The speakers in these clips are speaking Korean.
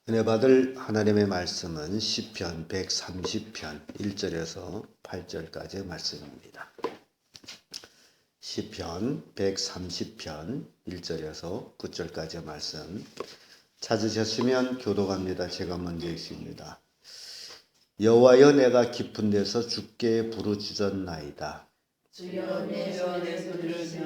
은혜 받을 하나님의 말씀은 시편 130편 1절에서 8절까지의 말씀입니다. 시편 130편 1절에서 9절까지의 말씀 찾으셨으면 교독합니다. 제가 먼저 읽습니다. 여호와여, 내가 깊은 데서 주께 부르짖었나이다. 주여, 내 소리를 들으시며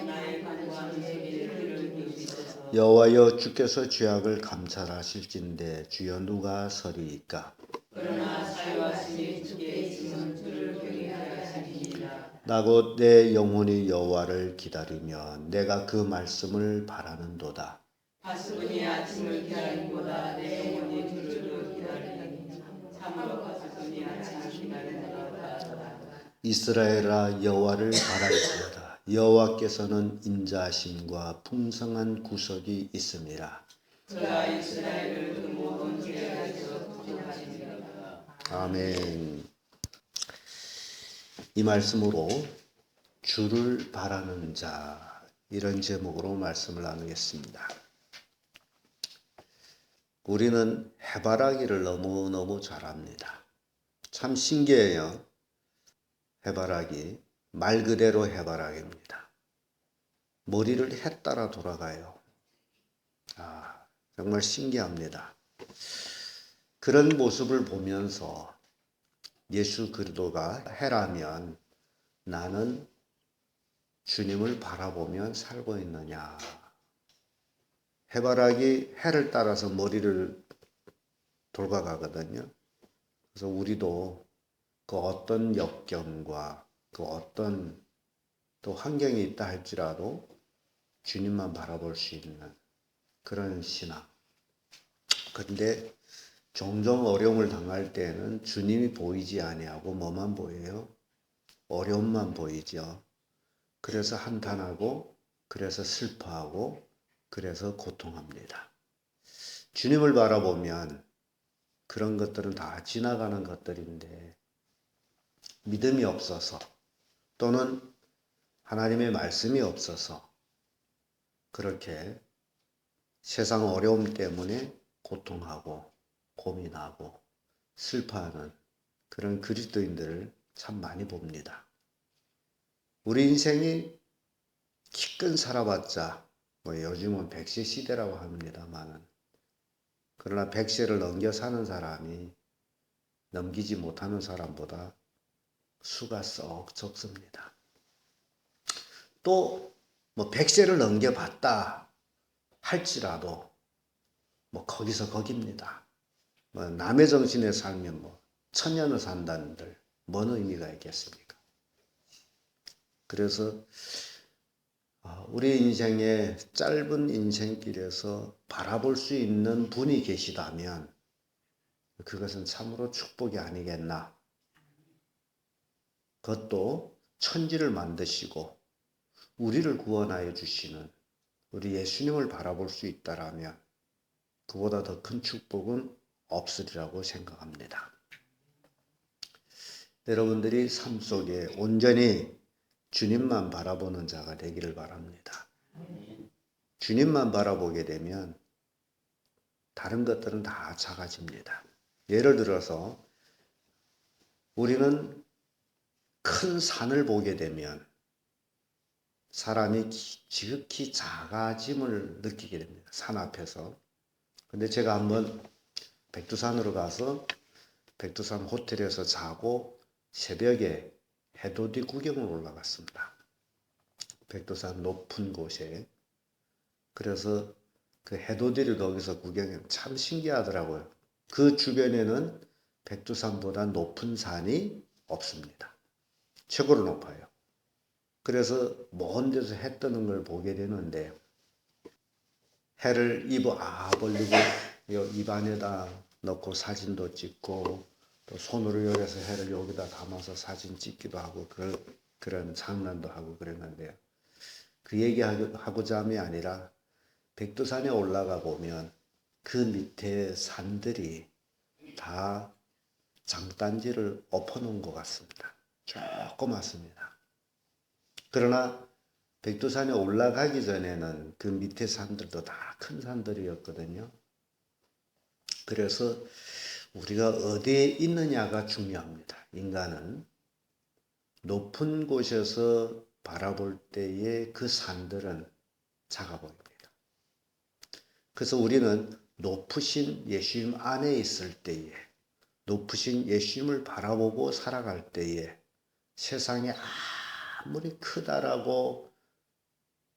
나의 간구와 소리를 들으시소서. 여호와여, 주께서 죄악을 감찰하실진대 주여 누가 서리이까? 그러나 사유하시니 주께 지금 주를 경외하게 하시니이다. 나 곧 내 영혼이 여호와를 기다리며 내가 그 말씀을 바라는도다. 가수분이 아침을 기다림보다 내 영혼이 주를 기다리니 참으로 가수분이 아침을 기다리는 것보다 더하다. 이스라엘아, 여호와를 바랄지어다. 여호와께서는 인자하심과 풍성한 구속이 있음이라. 그가 이스라엘을 그 모든 죄악에서 구속하시니라. 아멘. 이 말씀으로 주를 바라는 자, 이런 제목으로 말씀을 나누겠습니다. 우리는 해바라기를 너무너무 잘합니다. 참 신기해요. 해바라기, 말 그대로 해바라기입니다. 머리를 해 따라 돌아가요. 정말 신기합니다. 그런 모습을 보면서 예수 그리스도가 해라면 나는 주님을 바라보며 살고 있느냐. 해바라기 해를 따라서 머리를 돌아가거든요. 그래서 우리도 그 어떤 역경과 그 어떤 또 환경이 있다 할지라도 주님만 바라볼 수 있는 그런 신앙. 그런데 종종 어려움을 당할 때는 주님이 보이지 아니하고 뭐만 보여요? 어려움만 보이죠. 그래서 한탄하고, 그래서 슬퍼하고, 그래서 고통합니다. 주님을 바라보면 그런 것들은 다 지나가는 것들인데 믿음이 없어서 또는 하나님의 말씀이 없어서 그렇게 세상 어려움 때문에 고통하고 고민하고 슬퍼하는 그런 그리스도인들을 참 많이 봅니다. 우리 인생이 기껏 살아봤자 요즘은 100세 시대라고 합니다만 그러나 100세를 넘겨 사는 사람이 넘기지 못하는 사람보다 수가 썩 적습니다. 또 100세를 넘겨봤다 할지라도 거기서 거깁니다. 남의 정신에 살면 천년을 산다는들 뭔 의미가 있겠습니까? 그래서 우리 인생의 짧은 인생길에서 바라볼 수 있는 분이 계시다면 그것은 참으로 축복이 아니겠나. 그것도 천지를 만드시고 우리를 구원하여 주시는 우리 예수님을 바라볼 수 있다라면 그보다 더 큰 축복은 없으리라고 생각합니다. 여러분들이 삶 속에 온전히 주님만 바라보는 자가 되기를 바랍니다. 주님만 바라보게 되면 다른 것들은 다 작아집니다. 예를 들어서 우리는 큰 산을 보게 되면 사람이 지극히 작아짐을 느끼게 됩니다. 산 앞에서. 근데 제가 한번 백두산으로 가서 백두산 호텔에서 자고 새벽에 해돋이 구경을 올라갔습니다. 백두산 높은 곳에. 그래서 그 해돋이를 거기서 구경하면 참 신기하더라고요. 그 주변에는 백두산보다 높은 산이 없습니다. 최고로 높아요. 그래서 먼 데서 해 뜨는 걸 보게 되는데 해를 입 벌리고 입 안에다 넣고 사진도 찍고 또 손으로 열어서 해를 여기다 담아서 사진 찍기도 하고 그런 장난도 하고 그랬는데요. 그 얘기하고자 함이 아니라 백두산에 올라가 보면 그 밑에 산들이 다 장단지를 엎어놓은 것 같습니다. 조그맣습니다. 그러나 백두산에 올라가기 전에는 그 밑에 산들도 다 큰 산들이었거든요. 그래서 우리가 어디에 있느냐가 중요합니다. 인간은 높은 곳에서 바라볼 때의 그 산들은 작아 보입니다. 그래서 우리는 높으신 예수님 안에 있을 때에, 높으신 예수님을 바라보고 살아갈 때에 세상에 아무리 크다라고,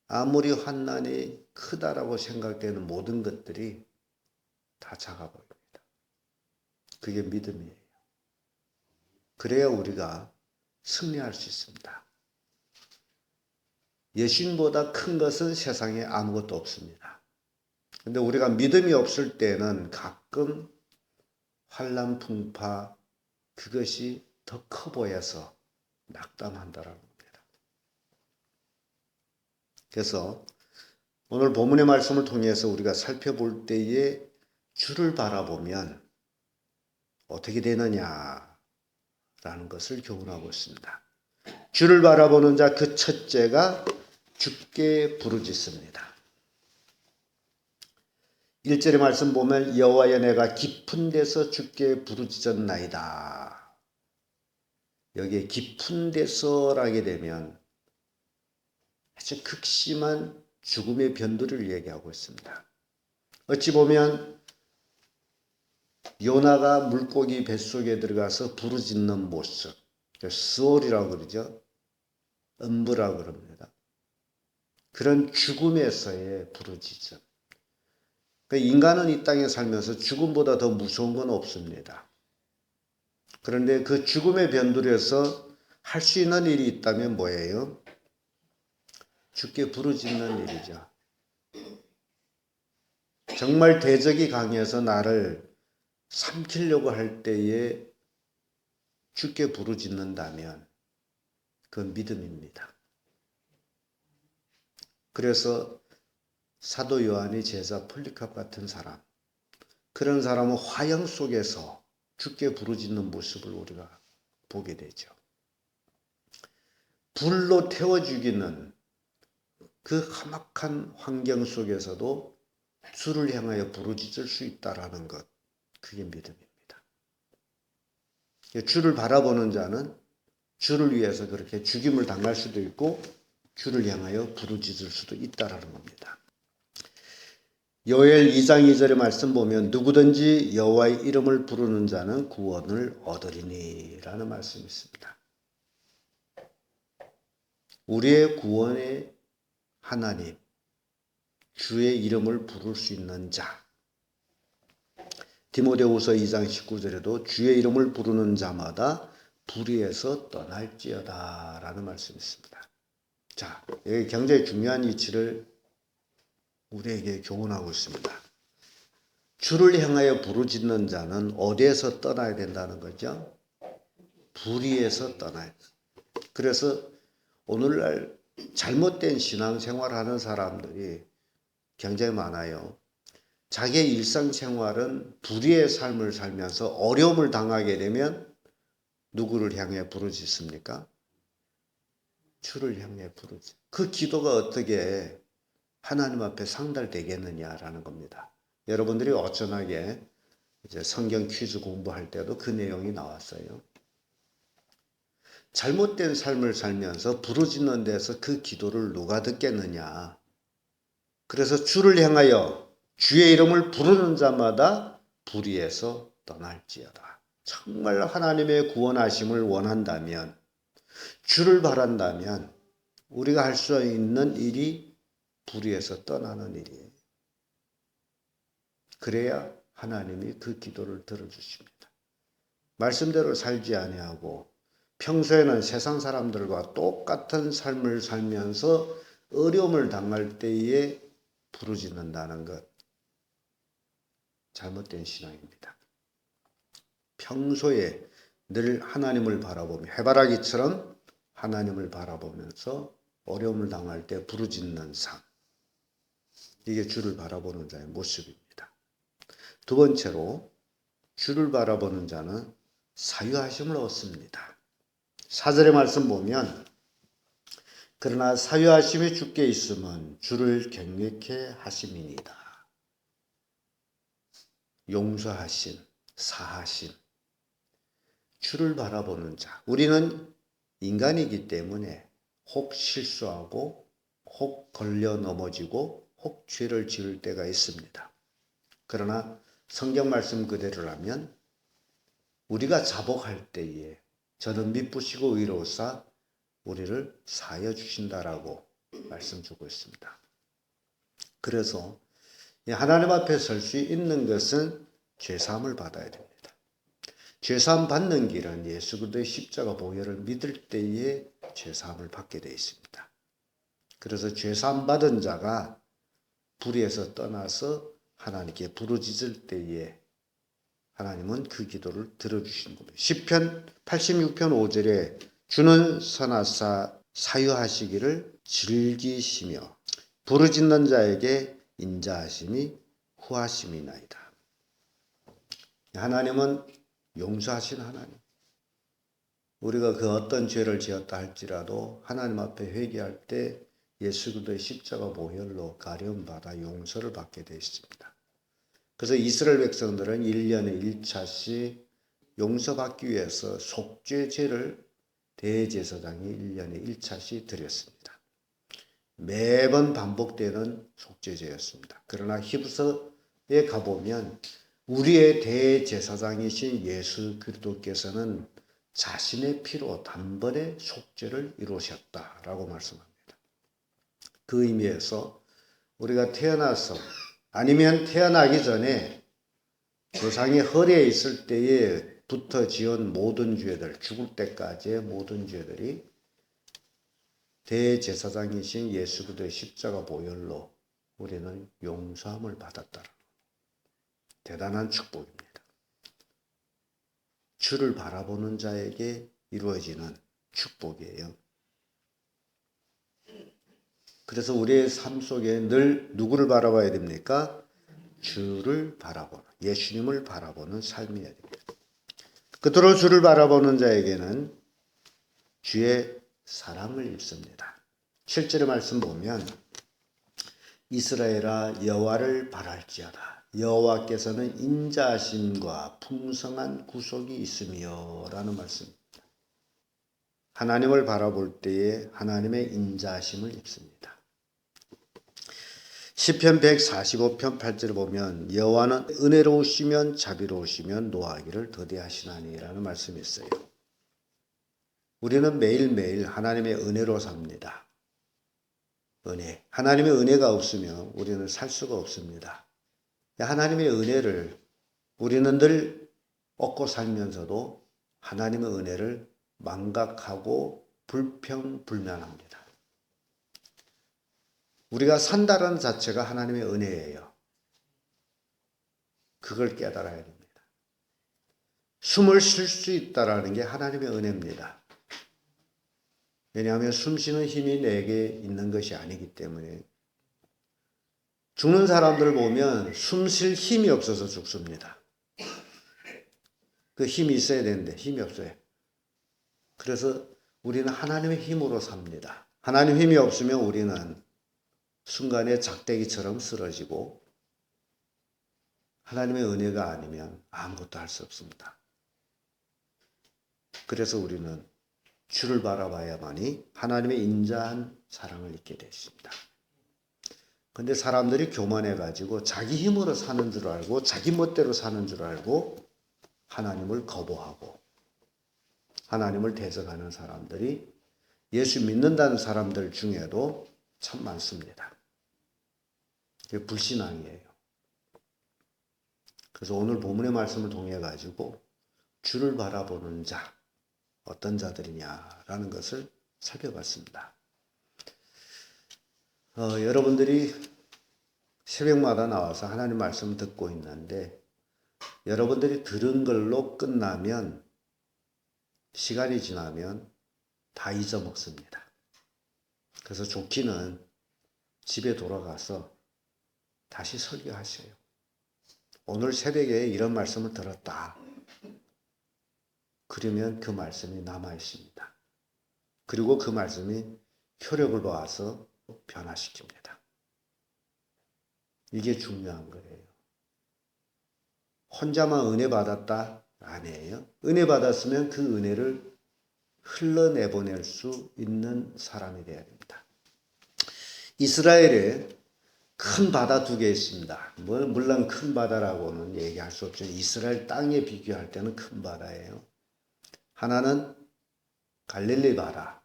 아무리 환난이 크다라고 생각되는 모든 것들이 다 작아 보입니다. 그게 믿음이에요. 그래야 우리가 승리할 수 있습니다. 예수님보다 큰 것은 세상에 아무것도 없습니다. 근데 우리가 믿음이 없을 때는 가끔 환난 풍파, 그것이 더 커 보여서 낙담한다라는 겁니다. 그래서 오늘 본문의 말씀을 통해서 우리가 살펴볼 때에 주를 바라보면 어떻게 되느냐라는 것을 교훈하고 있습니다. 주를 바라보는 자 그 첫째가 주께 부르짖습니다. 1절의 말씀 보면 여호와여 내가 깊은 데서 주께 부르짖었나이다. 여기에 깊은 데서라게 되면 아주 극심한 죽음의 변두리를 얘기하고 있습니다. 어찌 보면 요나가 물고기 뱃속에 들어가서 부르짖는 모습, 스올이라고 그러죠. 음부라고 그럽니다. 그런 죽음에서의 부르짖음. 인간은 이 땅에 살면서 죽음보다 더 무서운 건 없습니다. 그런데 그 죽음의 변두리에서 할 수 있는 일이 있다면 뭐예요? 주께 부르짖는 일이죠. 정말 대적이 강해서 나를 삼키려고 할 때에 주께 부르짖는다면 그건 믿음입니다. 그래서 사도 요한의 제자 폴리캅 같은 사람, 그런 사람은 화형 속에서 주께 부르짖는 모습을 우리가 보게 되죠. 불로 태워 죽이는 그 험악한 환경 속에서도 주를 향하여 부르짖을 수 있다라는 것, 그게 믿음입니다. 주를 바라보는 자는 주를 위해서 그렇게 죽임을 당할 수도 있고 주를 향하여 부르짖을 수도 있다라는 겁니다. 요엘 2장 2절의 말씀 보면 누구든지 여호와의 이름을 부르는 자는 구원을 얻으리니 라는 말씀이 있습니다. 우리의 구원의 하나님, 주의 이름을 부를 수 있는 자. 디모데후서 2장 19절에도 주의 이름을 부르는 자마다 불의에서 떠날지어다 라는 말씀이 있습니다. 자, 여기 굉장히 중요한 이치를 우리에게 교훈하고 있습니다. 주를 향하여 부르짖는 자는 어디에서 떠나야 된다는 거죠? 불의에서 떠나야. 그래서 오늘날 잘못된 신앙생활하는 사람들이 굉장히 많아요. 자기의 일상생활은 불의의 삶을 살면서 어려움을 당하게 되면 누구를 향해 부르짖습니까? 주를 향해 부르짖. 그 기도가 어떻게 하나님 앞에 상달되겠느냐라는 겁니다. 여러분들이 어쩌나게 이제 성경 퀴즈 공부할 때도 그 내용이 나왔어요. 잘못된 삶을 살면서 부르짖는 데서 그 기도를 누가 듣겠느냐. 그래서 주를 향하여 주의 이름을 부르는 자마다 불의에서 떠날지어다. 정말 하나님의 구원하심을 원한다면, 주를 바란다면 우리가 할 수 있는 일이 불의에서 떠나는 일이에요. 그래야 하나님이 그 기도를 들어주십니다. 말씀대로 살지 아니하고 평소에는 세상 사람들과 똑같은 삶을 살면서 어려움을 당할 때에 부르짖는다는 것, 잘못된 신앙입니다. 평소에 늘 하나님을 바라보며 해바라기처럼 하나님을 바라보면서 어려움을 당할 때 부르짖는 삶, 이게 주를 바라보는 자의 모습입니다. 두 번째로 주를 바라보는 자는 사유하심을 얻습니다. 4절의 말씀 보면 그러나 사유하심이 주께 있으면 주를 경외케 하심이니이다. 용서하신, 사하신, 주를 바라보는 자. 우리는 인간이기 때문에 혹 실수하고 혹 걸려 넘어지고 혹 죄를 지을 때가 있습니다. 그러나 성경 말씀 그대로라면 우리가 자복할 때에 저는 미쁘시고 의로우사 우리를 사하여 주신다라고 말씀 주고 있습니다. 그래서 하나님 앞에 설 수 있는 것은 죄사함을 받아야 됩니다. 죄사함 받는 길은 예수 그리스도의 십자가 보혈을 믿을 때에 죄사함을 받게 되어 있습니다. 그래서 죄사함 받은 자가 불의에서 떠나서 하나님께 부르짖을 때에 하나님은 그 기도를 들어주시는 겁니다. 시편 86편 5절에 주는 선하사 사유하시기를 즐기시며 부르짖는 자에게 인자하심이 후하심이나이다. 하나님은 용서하신 하나님. 우리가 그 어떤 죄를 지었다 할지라도 하나님 앞에 회개할 때 예수 그리스도의 십자가 보혈로 가려움받아 용서를 받게 되어 있습니다. 그래서 이스라엘 백성들은 1년에 1차씩 용서받기 위해서 속죄제를 대제사장이 1년에 1차씩 드렸습니다. 매번 반복되는 속죄제였습니다. 그러나 히브리서에 가보면 우리의 대제사장이신 예수 그리스도께서는 자신의 피로 단번에 속죄를 이루셨다라고 말씀합니다. 그 의미에서 우리가 태어나서 아니면 태어나기 전에 조상이 허리에 있을 때에부터 지은 모든 죄들, 죽을 때까지의 모든 죄들이 대제사장이신 예수 그리스도의 십자가 보혈로 우리는 용서함을 받았다. 대단한 축복입니다. 주를 바라보는 자에게 이루어지는 축복이에요. 그래서 우리의 삶 속에 늘 누구를 바라봐야 됩니까? 주를 바라보는, 예수님을 바라보는 삶이어야 됩니다. 그토록 주를 바라보는 자에게는 주의 사랑을 입습니다. 7절의 말씀 보면 이스라엘아 여호와를 바랄지어다. 여호와께서는 인자하심과 풍성한 구속이 있으며 라는 말씀입니다. 하나님을 바라볼 때에 하나님의 인자하심을 입습니다. 시편 145편 8절을 보면 여호와는 은혜로우시면 자비로우시면 노하기를 더디하시나니 라는 말씀이 있어요. 우리는 매일매일 하나님의 은혜로 삽니다. 은혜. 하나님의 은혜가 없으면 우리는 살 수가 없습니다. 하나님의 은혜를 우리는 늘 얻고 살면서도 하나님의 은혜를 망각하고 불평불만합니다. 우리가 산다는 자체가 하나님의 은혜예요. 그걸 깨달아야 됩니다. 숨을 쉴 수 있다는 게 하나님의 은혜입니다. 왜냐하면 숨 쉬는 힘이 내게 있는 것이 아니기 때문에. 죽는 사람들을 보면 숨 쉴 힘이 없어서 죽습니다. 그 힘이 있어야 되는데 힘이 없어요. 그래서 우리는 하나님의 힘으로 삽니다. 하나님 힘이 없으면 우리는 순간에 작대기처럼 쓰러지고 하나님의 은혜가 아니면 아무것도 할 수 없습니다. 그래서 우리는 주를 바라봐야만이 하나님의 인자한 사랑을 잊게 됐습니다. 그런데 사람들이 교만해가지고 자기 힘으로 사는 줄 알고 자기 멋대로 사는 줄 알고 하나님을 거부하고 하나님을 대적하는 사람들이 예수 믿는다는 사람들 중에도 참 많습니다. 그게 불신앙이에요. 그래서 오늘 본문의 말씀을 통해 가지고 주를 바라보는 자, 어떤 자들이냐라는 것을 살펴봤습니다. 여러분들이 새벽마다 나와서 하나님 말씀 듣고 있는데 여러분들이 들은 걸로 끝나면 시간이 지나면 다 잊어먹습니다. 그래서 좋기는 집에 돌아가서 다시 설교하셔요. 오늘 새벽에 이런 말씀을 들었다. 그러면 그 말씀이 남아있습니다. 그리고 그 말씀이 효력을 보아서 변화시킵니다. 이게 중요한 거예요. 혼자만 은혜 받았다? 아니에요. 은혜 받았으면 그 은혜를 흘러내보낼 수 있는 사람이 되어야 됩니다. 이스라엘에 큰 바다 두 개 있습니다. 물론 큰 바다라고는 얘기할 수 없죠. 이스라엘 땅에 비교할 때는 큰 바다예요. 하나는 갈릴리 바다.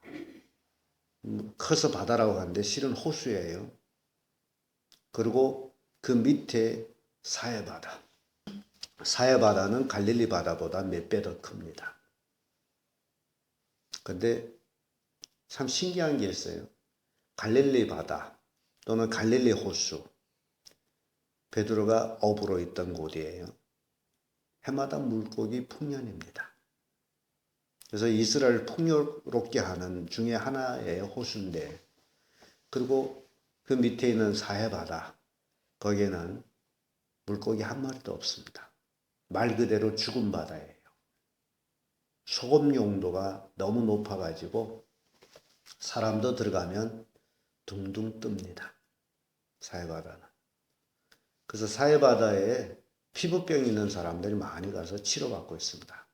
커서 바다라고 하는데 실은 호수예요. 그리고 그 밑에 사해바다. 사해바다는 갈릴리 바다보다 몇 배 더 큽니다. 근데 참 신기한 게 있어요. 갈릴리 바다 또는 갈릴리 호수. 베드로가 어부로 있던 곳이에요. 해마다 물고기 풍년입니다. 그래서 이스라엘을 풍요롭게 하는 중에 하나의 호수인데, 그리고 그 밑에 있는 사해바다, 거기에는 물고기 한 마리도 없습니다. 말 그대로 죽은 바다예요. 소금 용도가 너무 높아가지고 사람도 들어가면 둥둥 뜹니다. 사해바다는. 그래서 사해바다에 피부병 있는 사람들이 많이 가서 치료받고 있습니다.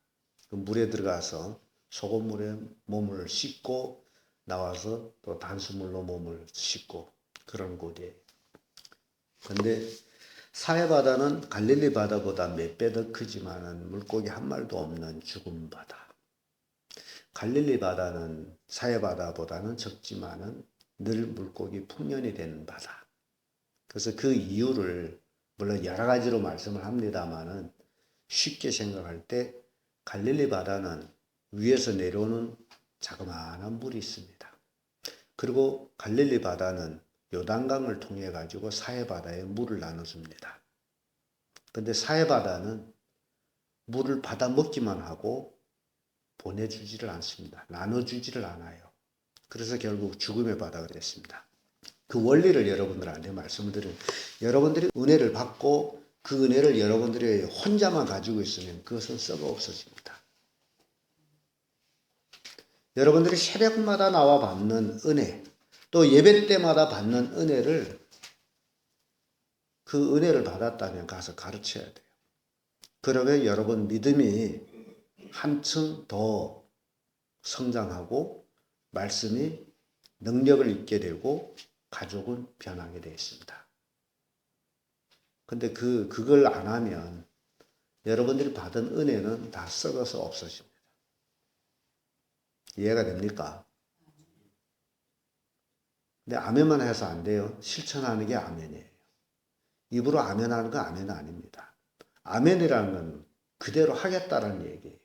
그 물에 들어가서 소금물에 몸을 씻고 나와서 또 단수물로 몸을 씻고 그런 곳이에요. 근데 사해바다는 갈릴리 바다보다 몇 배 더 크지만은 물고기 한 마리도 없는 죽은 바다. 갈릴리 바다는 사해바다보다는 적지만은 늘 물고기 풍년이 되는 바다. 그래서 그 이유를 물론 여러 가지로 말씀을 합니다만은 쉽게 생각할 때 갈릴리 바다는 위에서 내려오는 자그마한 물이 있습니다. 그리고 갈릴리 바다는 요단강을 통해 가지고 사해바다에 물을 나눠줍니다. 근데 사해바다는 물을 받아 먹기만 하고 보내주지를 않습니다. 나눠주지를 않아요. 그래서 결국 죽음의 바다가 됐습니다. 그 원리를 여러분들한테 말씀을 드려요. 여러분들이 은혜를 받고 그 은혜를 여러분들이 혼자만 가지고 있으면 그것은 썩어 없어집니다. 여러분들이 새벽마다 나와 받는 은혜, 또 예배 때마다 받는 은혜를, 그 은혜를 받았다면 가서 가르쳐야 돼요. 그러면 여러분 믿음이 한층 더 성장하고 말씀이 능력을 입게 되고 가족은 변하게 되어 있습니다. 근데 그걸 안 하면 여러분들이 받은 은혜는 다 썩어서 없어집니다. 이해가 됩니까? 근데 아멘만 해서 안 돼요. 실천하는 게 아멘이에요. 입으로 아멘하는 거 아멘 아닙니다. 아멘이라는 건 그대로 하겠다라는 얘기예요.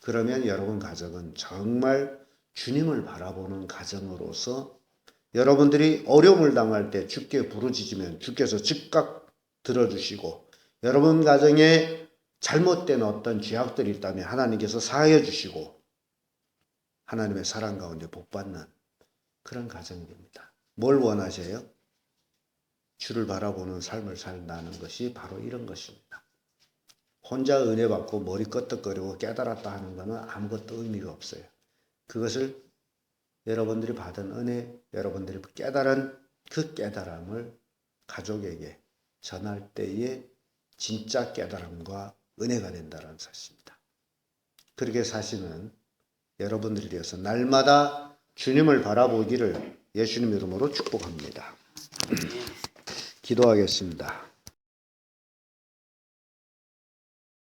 그러면 여러분 가정은 정말 주님을 바라보는 가정으로서 여러분들이 어려움을 당할 때 주께 부르짖으면 주께서 즉각 들어주시고, 여러분 가정에 잘못된 어떤 죄악들이 있다면 하나님께서 사하여 주시고 하나님의 사랑 가운데 복받는 그런 가정이 됩니다. 뭘 원하세요? 주를 바라보는 삶을 산다는 것이 바로 이런 것입니다. 혼자 은혜 받고 머리 끄덕거리고 깨달았다 하는 것은 아무것도 의미가 없어요. 그것을 여러분들이 받은 은혜, 여러분들이 깨달은 그 깨달음을 가족에게 전할 때에 진짜 깨달음과 은혜가 된다는 사실입니다. 그렇게 사시는 여러분들이 되어서 날마다 주님을 바라보기를 예수님 이름으로 축복합니다. 기도하겠습니다.